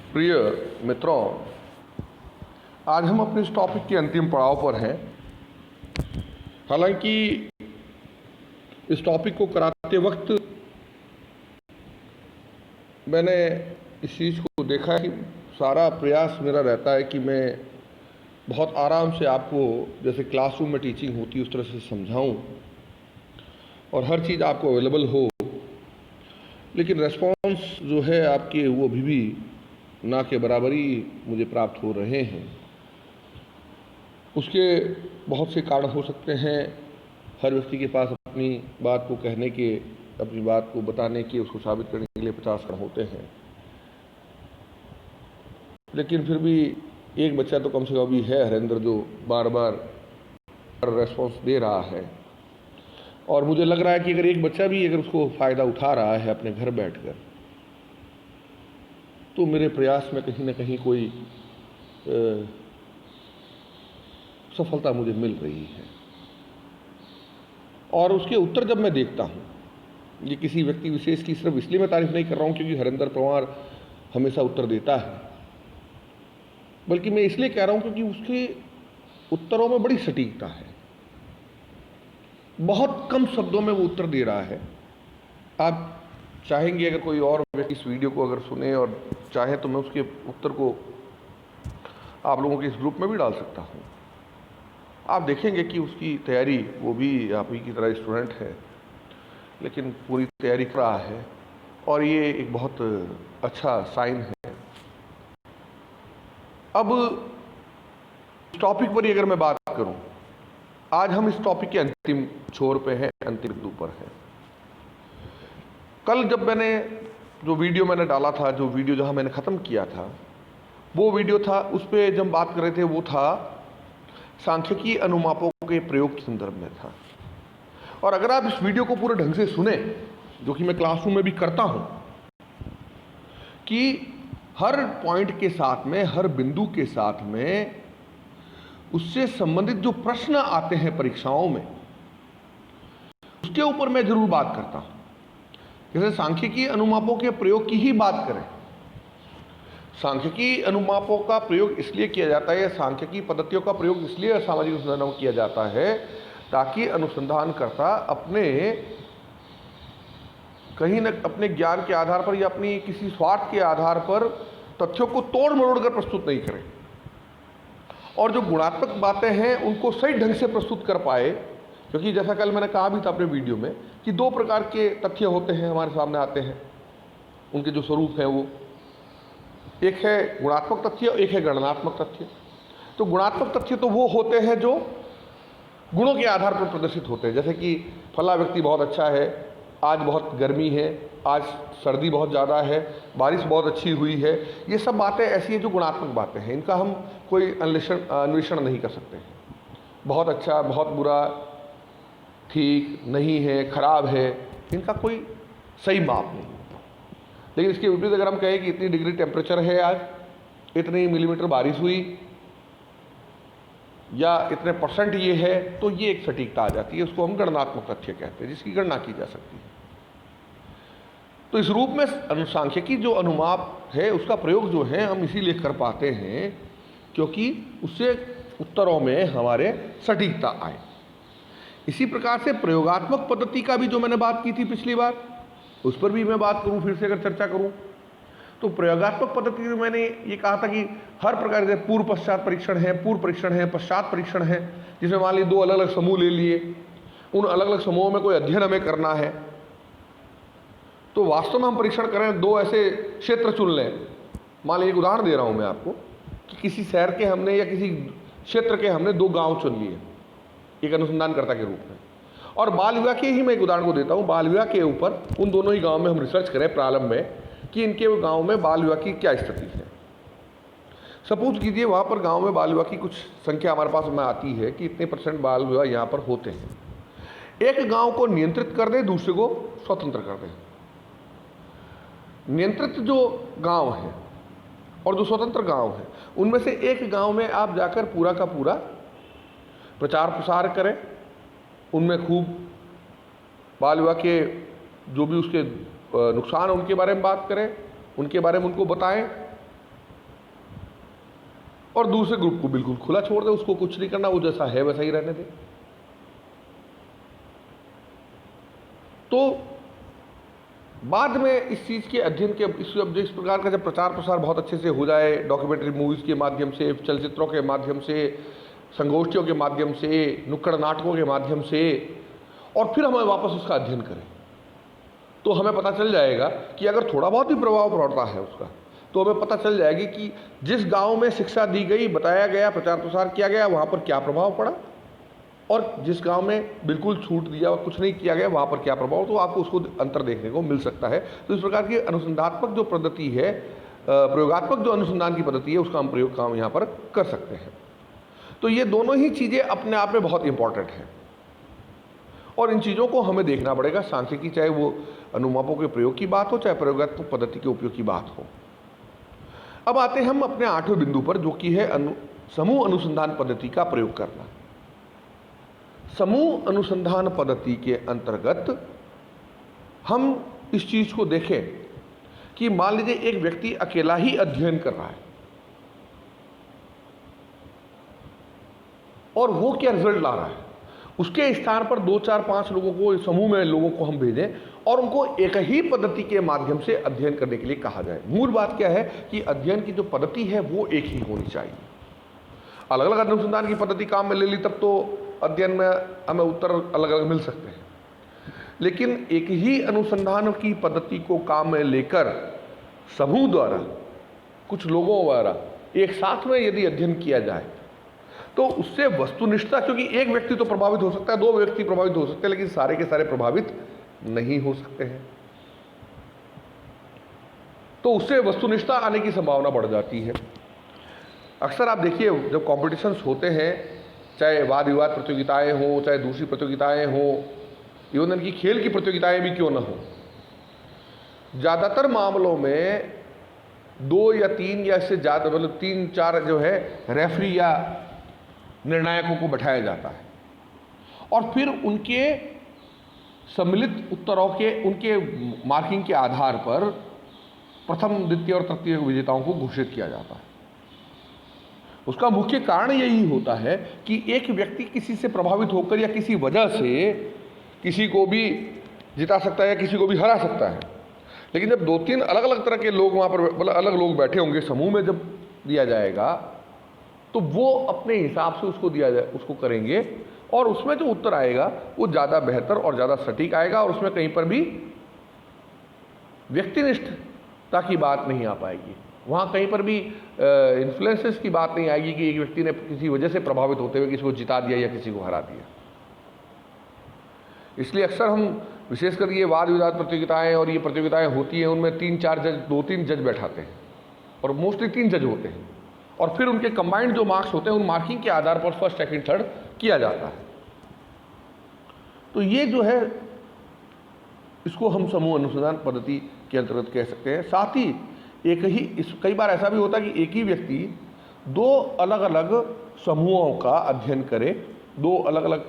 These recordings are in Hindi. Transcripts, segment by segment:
प्रिय मित्रों, आज हम अपने इस टॉपिक के अंतिम पड़ाव पर हैं। हालांकि इस टॉपिक को कराते वक्त मैंने इस चीज़ को देखा है कि सारा प्रयास मेरा रहता है कि मैं बहुत आराम से आपको, जैसे क्लासरूम में टीचिंग होती है उस तरह से समझाऊं और हर चीज़ आपको अवेलेबल हो। लेकिन रेस्पॉन्स जो है आपके, वो अभी भी ना के बराबर ही मुझे प्राप्त हो रहे हैं। उसके बहुत से कारण हो सकते हैं। हर व्यक्ति के पास अपनी बात को कहने के, अपनी बात को बताने के, उसको साबित करने के लिए 50 कारण होते हैं। लेकिन फिर भी एक बच्चा तो कम से कम भी है हरेंद्र, जो बार बार रेस्पॉन्स दे रहा है। और मुझे लग रहा है कि अगर एक बच्चा भी अगर उसको फ़ायदा उठा रहा है अपने घर बैठकर, तो मेरे प्रयास में कहीं ना कहीं कोई सफलता मुझे मिल रही है। और उसके उत्तर जब मैं देखता हूँ, ये किसी व्यक्ति विशेष की सिर्फ इसलिए मैं तारीफ नहीं कर रहा हूँ क्योंकि हरेंद्र पवार हमेशा उत्तर देता है, बल्कि मैं इसलिए कह रहा हूँ क्योंकि उसके उत्तरों में बड़ी सटीकता है। बहुत कम शब्दों में वो उत्तर दे रहा है। आप चाहेंगे अगर कोई और व्यक्ति इस वीडियो को अगर सुने और चाहे तो मैं उसके उत्तर को आप लोगों के इस ग्रुप में भी डाल सकता हूँ। आप देखेंगे कि उसकी तैयारी, वो भी आप ही की तरह स्टूडेंट है लेकिन पूरी तैयारी कर रहा है, और ये एक बहुत अच्छा साइन है। अब इस टॉपिक पर ही अगर मैं बात करूं, आज हम इस टॉपिक के अंतिम छोर पे हैं, अंतिम बिंदु पर हैं। कल जब मैंने जो वीडियो मैंने डाला था, जो वीडियो जहां मैंने ख़त्म किया था, वो वीडियो था, उस पर जब बात कर रहे थे वो था सांख्यिकी अनुमापों के प्रयोग के संदर्भ में था। और अगर आप इस वीडियो को पूरे ढंग से सुने, जो कि मैं क्लासरूम में भी करता हूं, कि हर पॉइंट के साथ में, हर बिंदु के साथ में उससे संबंधित जो प्रश्न आते हैं परीक्षाओं में, उसके ऊपर मैं जरूर बात करता हूं। जैसे सांख्यिकी अनुमापों के प्रयोग की ही बात करें, सांख्यिकी अनुमापों का प्रयोग इसलिए किया जाता है, सांख्यिकी पद्धतियों का प्रयोग इसलिए सामाजिक अनुसंधान में किया जाता है ताकि अनुसंधानकर्ता अपने कहीं न अपने ज्ञान के आधार पर या अपनी किसी स्वार्थ के आधार पर तथ्यों को तोड़ मरोड़ कर प्रस्तुत नहीं करें, और जो गुणात्मक बातें हैं उनको सही ढंग से प्रस्तुत कर पाए। क्योंकि जैसा कल मैंने कहा भी था अपने वीडियो में कि दो प्रकार के तथ्य होते हैं, हमारे सामने आते हैं, उनके जो स्वरूप हैं वो, एक है गुणात्मक तथ्य, एक है गणनात्मक तथ्य। तो गुणात्मक तथ्य तो वो होते हैं जो गुणों के आधार पर प्रदर्शित होते हैं, जैसे कि फला व्यक्ति बहुत अच्छा है, आज बहुत गर्मी है, आज सर्दी बहुत ज़्यादा है, बारिश बहुत अच्छी हुई है। ये सब बातें ऐसी हैं जो गुणात्मक बातें हैं, इनका हम कोई अन्वेषण नहीं कर सकते हैं। बहुत अच्छा, बहुत बुरा, ठीक नहीं है, खराब है, इनका कोई सही माप नहीं। लेकिन इसके विपरीत अगर हम कहें कि इतनी डिग्री टेम्परेचर है आज, इतनी मिलीमीटर बारिश हुई, या इतने परसेंट ये है, तो ये एक सटीकता आ जाती है। उसको हम गणनात्मक तथ्य कहते हैं, जिसकी गणना की जा सकती है। तो इस रूप में सांख्यिकी जो अनुमाप है उसका प्रयोग जो है हम इसीलिए कर पाते हैं क्योंकि उससे उत्तरों में हमारे सटीकता आए। इसी प्रकार से प्रयोगात्मक पद्धति का भी जो मैंने बात की थी पिछली बार, उस पर भी मैं बात करूं, फिर से अगर चर्चा करूं, तो प्रयोगात्मक पद्धति में मैंने ये कहा था कि हर प्रकार के पूर्व पश्चात परीक्षण है, पूर्व परीक्षण है, पश्चात परीक्षण है, जिसमें मान लीजिए दो अलग अलग समूह ले लिए, उन अलग अलग समूहों में कोई अध्ययन हमें करना है, तो वास्तव में हम परीक्षण करें, दो ऐसे क्षेत्र चुन लें। मान लीजिए एक उदाहरण दे रहा हूं मैं आपको कि किसी शहर के हमने या किसी क्षेत्र के हमने दो गांव चुन लिए एक अनुसंधानकर्ता के रूप में, और बाल विवाह के ही मैं एक उदाहरण को देता हूं। बाल विवाह के ऊपर उन दोनों ही गांव में हम रिसर्च करें प्रारंभ में कि इनके गांव में बाल विवाह की क्या स्थिति है। सपोज कीजिए वहां पर गांव में बाल विवाह की कुछ संख्या हमारे पास में आती है कि इतने % बाल विवाह यहां पर होते हैं। एक गांव को नियंत्रित कर दें, दूसरे को स्वतंत्र कर दें। नियंत्रित जो गांव है और जो स्वतंत्र गांव है, उनमें से एक गांव में आप जाकर पूरा का पूरा प्रचार प्रसार करें, उनमें खूब बाल विवाह के जो भी उसके नुकसान उनके बारे में बात करें, उनके बारे में उनको बताएं, और दूसरे ग्रुप को बिल्कुल खुला छोड़ दे, उसको कुछ नहीं करना, वो जैसा है वैसा ही रहने दे। तो बाद में इस चीज़ के अध्ययन के इस प्रकार का जब प्रचार प्रसार बहुत अच्छे से हो जाए, डॉक्यूमेंट्री मूवीज़ के माध्यम से, चलचित्रों के माध्यम से, संगोष्ठियों के माध्यम से, नुक्कड़ नाटकों के माध्यम से, और फिर हमें वापस उसका अध्ययन करें, तो हमें पता चल जाएगा कि अगर थोड़ा बहुत भी प्रभाव पड़ता है उसका, तो हमें पता चल जाएगी कि जिस गांव में शिक्षा दी गई, बताया गया, प्रचार प्रसार किया गया, वहाँ पर क्या प्रभाव पड़ा, और जिस गांव में बिल्कुल छूट दिया और कुछ नहीं किया गया, वहाँ पर क्या प्रभाव, तो आपको उसको अंतर देखने को मिल सकता है। तो इस प्रकार की अनुसंधात्मक जो पद्धति है, प्रयोगात्मक जो अनुसंधान की पद्धति है, उसका हम प्रयोग काम यहाँ पर कर सकते हैं। तो ये दोनों ही चीज़ें अपने आप में बहुत इंपॉर्टेंट हैं, और इन चीज़ों को हमें देखना पड़ेगा। सांख्यिकी, चाहे वो अनुमापों के प्रयोग की बात हो, चाहे प्रयोगात्मक पद्धति के उपयोग की बात हो। अब आते हैं हम अपने 8वें बिंदु पर, जो कि है समूह अनुसंधान पद्धति का प्रयोग करना। समूह अनुसंधान पद्धति के अंतर्गत हम इस चीज को देखें कि मान लीजिए एक व्यक्ति अकेला ही अध्ययन कर रहा है, और वो क्या रिजल्ट ला रहा है, उसके स्थान पर 2, 4, 5 लोगों को, समूह में लोगों को हम भेजें और उनको एक ही पद्धति के माध्यम से अध्ययन करने के लिए कहा जाए। मूल बात क्या है कि अध्ययन की जो पद्धति है वो एक ही होनी चाहिए। अलग अलग अनुसंधान की पद्धति काम में ले ली तब तो अध्ययन में हमें उत्तर अलग अलग मिल सकते हैं, लेकिन एक ही अनुसंधान की पद्धति को काम में लेकर समूह द्वारा, कुछ लोगों द्वारा एक साथ में यदि अध्ययन किया जाए तो उससे वस्तुनिष्ठता, क्योंकि एक व्यक्ति तो प्रभावित हो सकता है, 2 व्यक्ति प्रभावित हो सकते हैं, लेकिन सारे के सारे प्रभावित नहीं हो सकते हैं, तो उससे वस्तुनिष्ठता आने की संभावना बढ़ जाती है। अक्सर आप देखिए जब कॉम्पिटिशन्स होते हैं, चाहे वाद विवाद प्रतियोगिताएं हो, चाहे दूसरी प्रतियोगिताएं हो, इवन उनकी खेल की प्रतियोगिताएं भी क्यों न हो, ज़्यादातर मामलों में 2 या 3 या इससे ज़्यादा, मतलब 3-4 जो है रेफरी या निर्णायकों को बैठाया जाता है, और फिर उनके सम्मिलित उत्तरों के, उनके मार्किंग के आधार पर प्रथम, द्वितीय और तृतीय विजेताओं को घोषित किया जाता है। उसका मुख्य कारण यही होता है कि एक व्यक्ति किसी से प्रभावित होकर या किसी वजह से किसी को भी जिता सकता है या किसी को भी हरा सकता है, लेकिन जब 2-3 अलग अलग तरह के लोग वहाँ पर, मतलब अलग लोग बैठे होंगे, समूह में जब दिया जाएगा तो वो अपने हिसाब से उसको दिया जाए, उसको करेंगे, और उसमें जो उत्तर आएगा वो ज़्यादा बेहतर और ज़्यादा सटीक आएगा, और उसमें कहीं पर भी व्यक्तिनिष्ठता की बात नहीं आ पाएगी, वहाँ कहीं पर भी इन्फ्लुएंसेस की बात नहीं आएगी कि एक व्यक्ति ने किसी वजह से प्रभावित होते हुए किसी को जिता दिया या किसी को हरा दिया। इसलिए अक्सर हम विशेषकर ये वाद विवाद प्रतियोगिताएं और ये प्रतियोगिताएं होती हैं, उनमें 3-4 जज, 2-3 जज बैठाते हैं, और मोस्टली 3 जज होते हैं, और फिर उनके कंबाइंड जो मार्क्स होते हैं उन मार्किंग के आधार पर फर्स्ट, सेकंड, थर्ड किया जाता है। तो ये जो है, इसको हम समूह अनुसंधान पद्धति के अंतर्गत कह सकते हैं। साथ ही कई बार ऐसा भी होता है कि एक ही व्यक्ति 2 अलग अलग समूहों का अध्ययन करे, 2 अलग अलग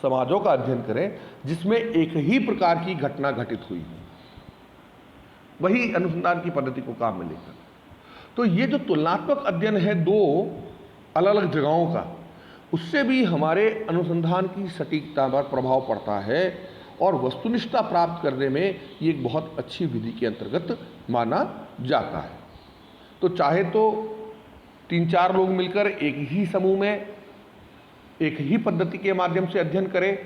समाजों का अध्ययन करें, जिसमें एक ही प्रकार की घटना घटित हुई, वही अनुसंधान की पद्धति को काम में लेकर। तो ये जो तुलनात्मक अध्ययन है 2 अलग अलग जगहों का, उससे भी हमारे अनुसंधान की सटीकता पर प्रभाव पड़ता है, और वस्तुनिष्ठता प्राप्त करने में ये एक बहुत अच्छी विधि के अंतर्गत माना जाता है। तो चाहे तो 3-4 लोग मिलकर एक ही समूह में एक ही पद्धति के माध्यम से अध्ययन करें,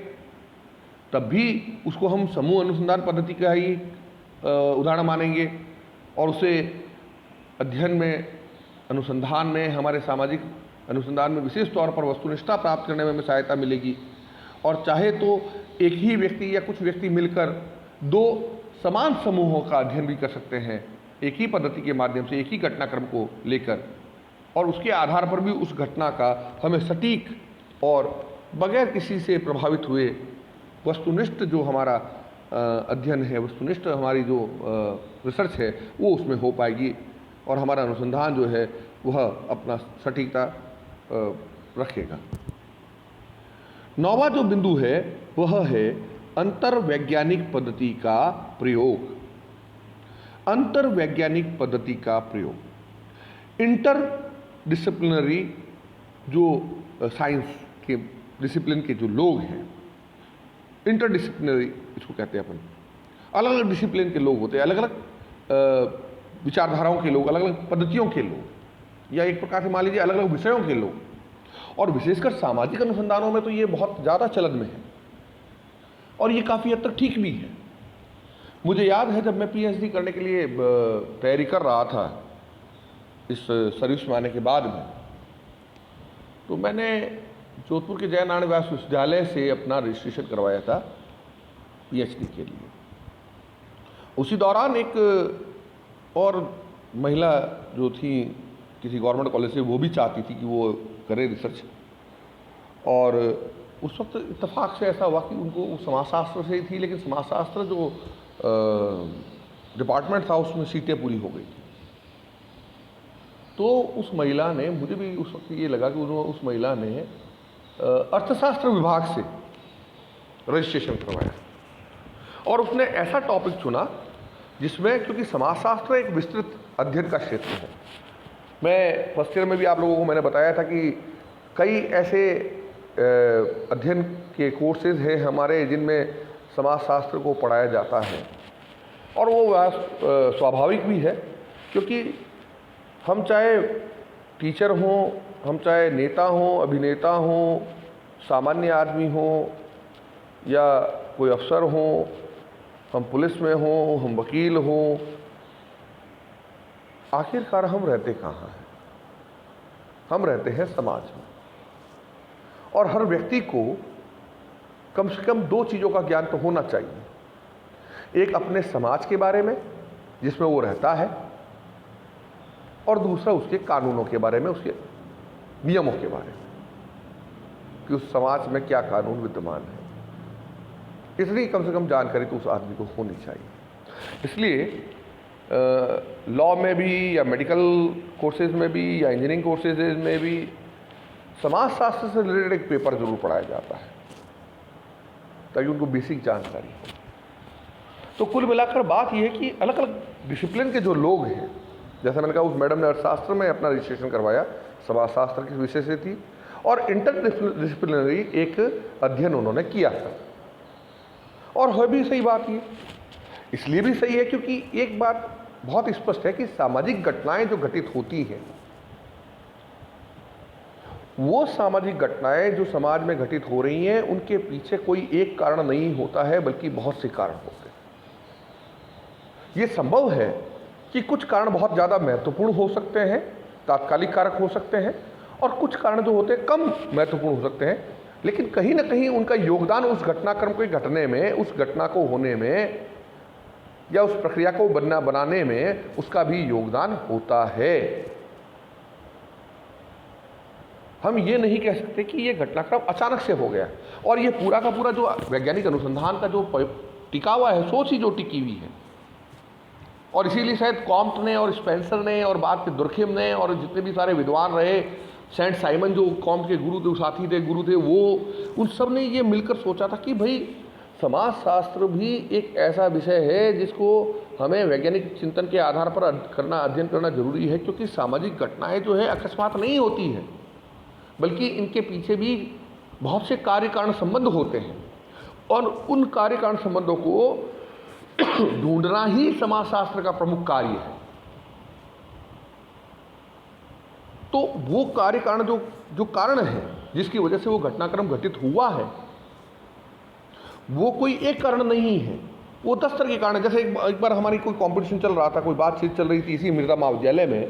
तब भी उसको हम समूह अनुसंधान पद्धति का ही उदाहरण मानेंगे, और उसे अध्ययन में, अनुसंधान में, हमारे सामाजिक अनुसंधान में विशेष तौर पर वस्तुनिष्ठता प्राप्त करने में हमें सहायता मिलेगी। और चाहे तो एक ही व्यक्ति या कुछ व्यक्ति मिलकर 2 समान समूहों का अध्ययन भी कर सकते हैं, एक ही पद्धति के माध्यम से, एक ही घटनाक्रम को लेकर, और उसके आधार पर भी उस घटना का हमें सटीक और बगैर किसी से प्रभावित हुए वस्तुनिष्ठ जो हमारा अध्ययन है, वस्तुनिष्ठ हमारी जो रिसर्च है, वो उसमें हो पाएगी, और हमारा अनुसंधान जो है वह अपना सटीकता रखेगा। 9वां जो बिंदु है वह है अंतर्वैज्ञानिक पद्धति का प्रयोग। अंतर्वैज्ञानिक पद्धति का प्रयोग, इंटर डिसिप्लिनरी जो साइंस के डिसिप्लिन के जो लोग हैं, इंटरडिसिप्लिनरी इसको कहते हैं अपन, अलग अलग डिसिप्लिन के लोग होते हैं, अलग अलग विचारधाराओं के लोग, अलग अलग पद्धतियों के लोग, या एक प्रकार से मान लीजिए अलग अलग विषयों के लोग, और विशेषकर सामाजिक अनुसंधानों में तो ये बहुत ज़्यादा चलन में है और ये काफ़ी हद तक ठीक भी है। मुझे याद है जब मैं पीएचडी करने के लिए तैयारी कर रहा था इस सर्विस में आने के बाद में, तो मैंने जोधपुर के जय नारायण व्यास विश्वविद्यालय से अपना रजिस्ट्रेशन करवाया था पीएचडी के लिए। उसी दौरान एक और महिला जो थी किसी गवर्नमेंट कॉलेज से, वो भी चाहती थी कि वो करे रिसर्च, और उस वक्त इत्तेफाक से ऐसा हुआ कि उनको समाजशास्त्र से ही थी, लेकिन समाजशास्त्र जो डिपार्टमेंट था उसमें सीटें पूरी हो गई थी। तो उस महिला ने, मुझे भी उस वक्त ये लगा कि उस महिला ने अर्थशास्त्र विभाग से रजिस्ट्रेशन करवाया, और उसने ऐसा टॉपिक चुना जिसमें, क्योंकि समाजशास्त्र एक विस्तृत अध्ययन का क्षेत्र है। मैं फर्स्ट ईयर में भी आप लोगों को मैंने बताया था कि कई ऐसे अध्ययन के कोर्सेज हैं हमारे जिनमें समाजशास्त्र को पढ़ाया जाता है, और वो स्वाभाविक भी है, क्योंकि हम चाहे टीचर हों, हम चाहे नेता हों, अभिनेता हों, सामान्य आदमी हों या कोई अफसर हों, हम पुलिस में हों, हम वकील हों, आखिरकार हम रहते कहाँ हैं? हम रहते हैं समाज में। और हर व्यक्ति को कम से कम दो चीज़ों का ज्ञान तो होना चाहिए, एक अपने समाज के बारे में जिसमें वो रहता है, और दूसरा उसके कानूनों के बारे में, उसके नियमों के बारे में कि उस समाज में क्या कानून विद्यमान है। इसलिए कम से कम जानकारी तो उस आदमी को होनी चाहिए। इसलिए लॉ में भी या मेडिकल कोर्सेज में भी या इंजीनियरिंग कोर्सेज में भी समाजशास्त्र से रिलेटेड एक पेपर जरूर पढ़ाया जाता है ताकि उनको बेसिक जानकारी हो। तो कुल मिलाकर बात यह है कि अलग अलग डिसिप्लिन के जो लोग हैं, जैसे मैंने कहा उस मैडम ने अर्थशास्त्र में अपना रजिस्ट्रेशन करवाया, समाजशास्त्र के विषय से थी, और इंटरडिसिप्लिनरी एक अध्ययन उन्होंने किया था। और है भी सही बात ये, इसलिए भी सही है क्योंकि एक बात बहुत स्पष्ट है कि सामाजिक घटनाएं जो घटित होती हैं, वो सामाजिक घटनाएं जो समाज में घटित हो रही हैं, उनके पीछे कोई एक कारण नहीं होता है, बल्कि बहुत से कारण होते हैं। ये संभव है कि कुछ कारण बहुत ज़्यादा महत्वपूर्ण हो सकते हैं, तात्कालिक कारक हो सकते हैं, और कुछ कारण जो होते हैं कम महत्वपूर्ण हो सकते हैं, लेकिन कहीं ना कहीं उनका योगदान उस घटनाक्रम के घटने में, उस घटना को होने में, या उस प्रक्रिया को बनाने में उसका भी योगदान होता है। हम ये नहीं कह सकते कि ये घटनाक्रम अचानक से हो गया, और ये पूरा का पूरा जो वैज्ञानिक अनुसंधान का जो टिका हुआ है, सोच ही जो टिकी हुई है। और इसीलिए शायद कॉम्ट ने और स्पेंसर ने और बाद के दुर्खिम ने और जितने भी सारे विद्वान रहे, सेंट साइमन जो कॉम्ट के गुरु थे, साथी थे, गुरु थे, वो उन सब ने ये मिलकर सोचा था कि भाई समाजशास्त्र भी एक ऐसा विषय है जिसको हमें वैज्ञानिक चिंतन के आधार पर अध्ययन करना जरूरी है, क्योंकि सामाजिक घटनाएं जो है अकस्मात नहीं होती हैं, बल्कि इनके पीछे भी बहुत से कार्य कारण संबंध होते हैं, और उन कार्य कारण संबंधों को ढूंढना ही समाजशास्त्र का प्रमुख कार्य है। तो वो कार्य कारण जो कारण है जिसकी वजह से वो घटनाक्रम घटित हुआ है, वो कोई एक कारण नहीं है, वो 10 तरह के कारण है। जैसे एक बार हमारी कोई कंपटीशन चल रहा था, कोई बातचीत चल रही थी इसी मृदा महाविद्यालय में,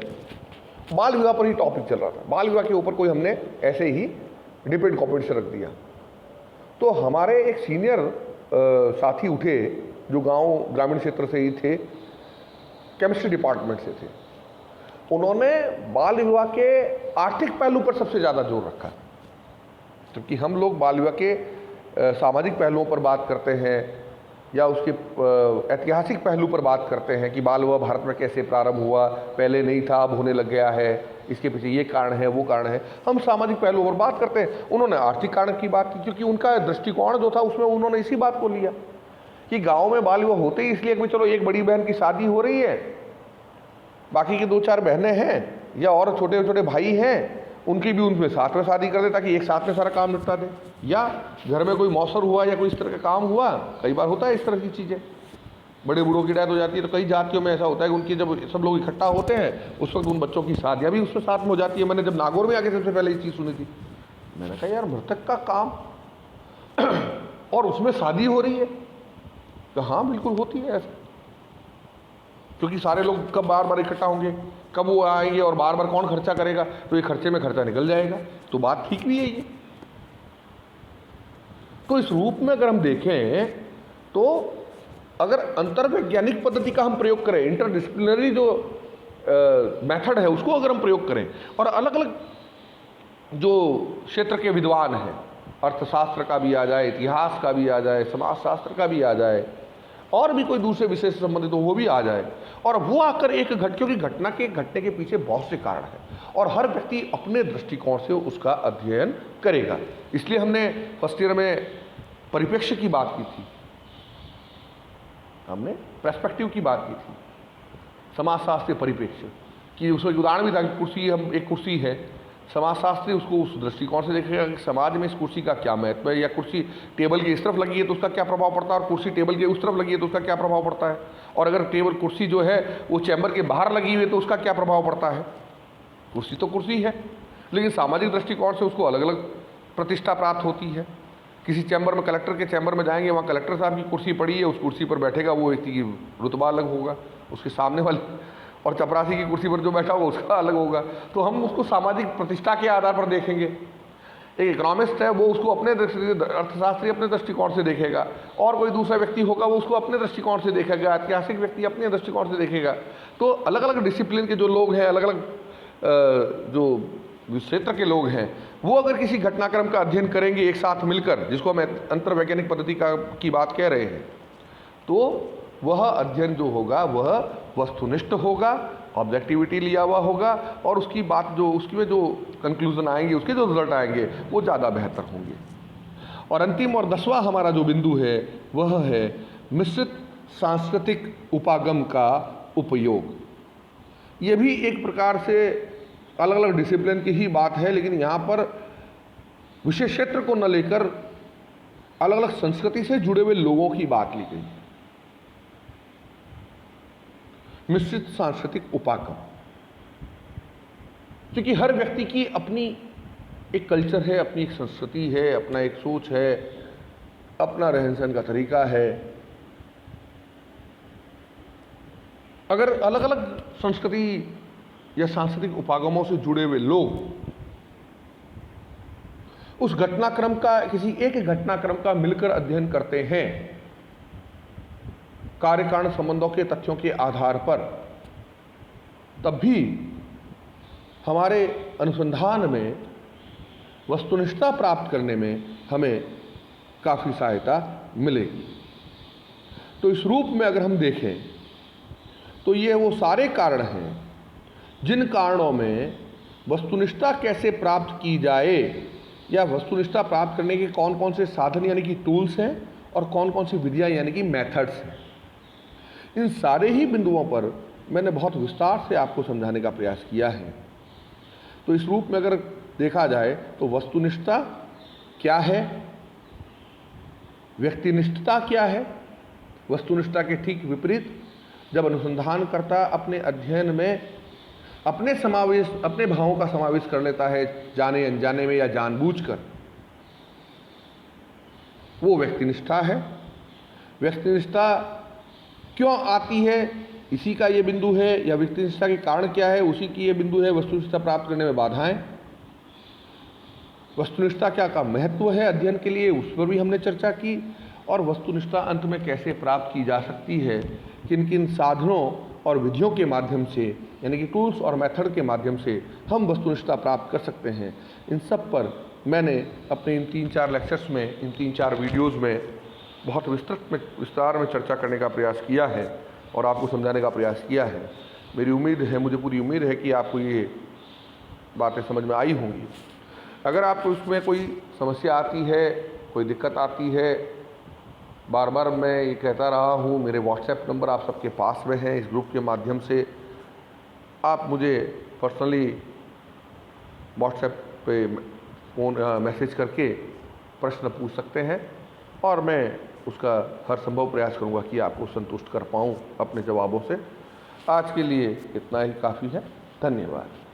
बाल विवाह पर ही टॉपिक चल रहा था। बाल विवाह के ऊपर कोई हमने ऐसे ही डिबेट कॉम्पिटिशन रख दिया। तो हमारे एक सीनियर साथी उठे जो ग्रामीण क्षेत्र से ही थे, केमिस्ट्री डिपार्टमेंट से थे। उन्होंने बाल विवाह के आर्थिक पहलू पर सबसे ज़्यादा जोर रखा, क्योंकि हम लोग बाल विवाह के सामाजिक पहलुओं पर बात करते हैं या उसके ऐतिहासिक पहलू पर बात करते हैं कि बाल विवाह भारत में कैसे प्रारंभ हुआ, पहले नहीं था अब होने लग गया है, इसके पीछे ये कारण है वो कारण है। हम सामाजिक पहलुओं पर बात करते हैं, उन्होंने आर्थिक कारण की बात की, क्योंकि उनका दृष्टिकोण जो था उसमें उन्होंने इसी बात को लिया कि गाँव में बाल विवाह होते ही इसलिए कि चलो एक बड़ी बहन की शादी हो रही है बाकी के 2-4 बहनें हैं या और छोटे छोटे भाई हैं, उनकी भी उनमें साथ में शादी कर दे ताकि एक साथ में सारा काम निपटा दे। या घर में कोई मौसर हुआ या कोई इस तरह का काम हुआ, कई बार होता है इस तरह की चीज़ें, बड़े बूढ़ों की डेथ हो जाती है तो कई जातियों में ऐसा होता है कि उनकी जब सब लोग इकट्ठा होते हैं उस वक्त उन बच्चों की शादियाँ भी उसमें साथ में हो जाती है। मैंने जब नागौर में आके सबसे पहले ये चीज़ सुनी थी, मैंने कहा यार मृतक का काम और उसमें शादी हो रही है, तो हाँ बिल्कुल होती है ऐसा, क्योंकि सारे लोग कब बार बार इकट्ठा होंगे, कब वो आएंगे और बार बार कौन खर्चा करेगा, तो ये खर्चे में खर्चा निकल जाएगा, तो बात ठीक भी है ये। तो इस रूप में अगर हम देखें तो अगर अंतर्वैज्ञानिक पद्धति का हम प्रयोग करें, इंटरडिसिप्लिनरी जो मेथड है उसको अगर हम प्रयोग करें और अलग अलग जो क्षेत्र के विद्वान हैं, अर्थशास्त्र का भी आ जाए, इतिहास का भी आ जाए, समाजशास्त्र का भी आ जाए, और भी कोई दूसरे विषय से संबंधित हो वो भी आ जाए, और वो आकर एक क्योंकि घटना के घटने के पीछे बहुत से कारण हैं और हर व्यक्ति अपने दृष्टिकोण से उसका अध्ययन करेगा। इसलिए हमने फर्स्ट ईयर में परिप्रेक्ष्य की बात की थी, हमने पर्सपेक्टिव की बात की थी, समाजशास्त्रीय परिप्रेक्ष्य की। उसमें उदाहरण भी था कि कुर्सी, हम एक कुर्सी है, समाजशास्त्री उसको उस दृष्टिकोण से देखेगा कि समाज में इस कुर्सी का क्या महत्व है, या कुर्सी टेबल के इस तरफ लगी है तो उसका क्या प्रभाव पड़ता है, और कुर्सी टेबल के उस तरफ लगी है तो उसका क्या प्रभाव पड़ता है, और अगर टेबल कुर्सी जो है वो चैम्बर के बाहर लगी हुई है तो उसका क्या प्रभाव पड़ता है। कुर्सी तो कुर्सी है, लेकिन सामाजिक दृष्टिकोण से उसको अलग अलग प्रतिष्ठा प्राप्त होती है। किसी चैम्बर में, कलेक्टर के चैम्बर में जाएंगे, वहाँ कलेक्टर साहब की कुर्सी पड़ी है, उस कुर्सी पर बैठेगा वो व्यक्ति की रुतबा अलग होगा उसके सामने वाले, और चपरासी की कुर्सी पर जो बैठा होगा उसका अलग होगा। तो हम उसको सामाजिक प्रतिष्ठा के आधार पर देखेंगे। एक इकोनॉमिस्ट है वो उसको अपने अर्थशास्त्री अपने दृष्टिकोण से देखेगा, और कोई दूसरा व्यक्ति होगा वो उसको अपने दृष्टिकोण से देखेगा, ऐतिहासिक व्यक्ति अपने दृष्टिकोण से देखेगा। तो अलग अलग डिसिप्लिन के जो लोग हैं, अलग अलग जो क्षेत्र के लोग हैं, वो अगर किसी घटनाक्रम का अध्ययन करेंगे एक साथ मिलकर, जिसको हम अंतर्वैज्ञानिक पद्धति की बात कह रहे हैं, तो वह अध्ययन जो होगा वह वस्तुनिष्ठ होगा, ऑब्जेक्टिविटी लिया हुआ होगा, और उसकी बात जो उसकी में जो कंक्लूजन आएंगे, उसके जो रिजल्ट आएंगे वो ज़्यादा बेहतर होंगे। और अंतिम और 10वां हमारा जो बिंदु है वह है मिश्रित सांस्कृतिक उपागम का उपयोग। ये भी एक प्रकार से अलग अलग डिसिप्लिन की ही बात है, लेकिन यहाँ पर विशेष क्षेत्र को न लेकर अलग अलग संस्कृति से जुड़े हुए लोगों की बात ली गई। मिश्रित सांस्कृतिक उपागम, क्योंकि हर व्यक्ति की अपनी एक कल्चर है, अपनी एक संस्कृति है, अपना एक सोच है, अपना रहन सहन का तरीका है। अगर अलग अलग संस्कृति या सांस्कृतिक उपागमों से जुड़े हुए लोग उस घटनाक्रम का, किसी एक घटनाक्रम का मिलकर अध्ययन करते हैं कार्य कारण संबंधों के तथ्यों के आधार पर, तब भी हमारे अनुसंधान में वस्तुनिष्ठता प्राप्त करने में हमें काफ़ी सहायता मिलेगी। तो इस रूप में अगर हम देखें तो ये वो सारे कारण हैं जिन कारणों में वस्तुनिष्ठता कैसे प्राप्त की जाए, या वस्तुनिष्ठता प्राप्त करने के कौन कौन से साधन यानी कि टूल्स हैं और कौन कौन सी विधियाँ यानी कि मेथड्स हैं। इन सारे ही बिंदुओं पर मैंने बहुत विस्तार से आपको समझाने का प्रयास किया है। तो इस रूप में अगर देखा जाए तो वस्तुनिष्ठता क्या है, व्यक्तिनिष्ठता क्या है, वस्तुनिष्ठता के ठीक विपरीत जब अनुसंधानकर्ता अपने अध्ययन में अपने भावों का समावेश कर लेता है, जाने अनजाने में या जानबूझकर, वो व्यक्तिनिष्ठा है। व्यक्तिनिष्ठता क्यों आती है, इसी का ये बिंदु है, या व्यक्तिनिष्ठता के कारण क्या है, उसी की ये बिंदु है। वस्तुनिष्ठता प्राप्त करने में बाधाएं, वस्तुनिष्ठता क्या का महत्व है अध्ययन के लिए, उस पर भी हमने चर्चा की, और वस्तुनिष्ठता अंत में कैसे प्राप्त की जा सकती है, किन किन साधनों और विधियों के माध्यम से, यानी कि टूल्स और मेथड के माध्यम से हम वस्तुनिष्ठता प्राप्त कर सकते हैं। इन सब पर मैंने अपने इन 3-4 लेक्चर्स में, इन 3-4 वीडियोज़ में बहुत विस्तार में चर्चा करने का प्रयास किया है और आपको समझाने का प्रयास किया है। मेरी उम्मीद है, मुझे पूरी उम्मीद है कि आपको ये बातें समझ में आई होंगी। अगर आपको इसमें कोई समस्या आती है, कोई दिक्कत आती है, बार बार मैं ये कहता रहा हूँ, मेरे व्हाट्सएप नंबर आप सबके पास में हैं। इस ग्रुप के माध्यम से आप मुझे पर्सनली व्हाट्सएप पे फ़ोन मैसेज करके प्रश्न पूछ सकते हैं और मैं उसका हर संभव प्रयास करूंगा कि आपको संतुष्ट कर पाऊँ अपने जवाबों से। आज के लिए इतना ही काफ़ी है। धन्यवाद।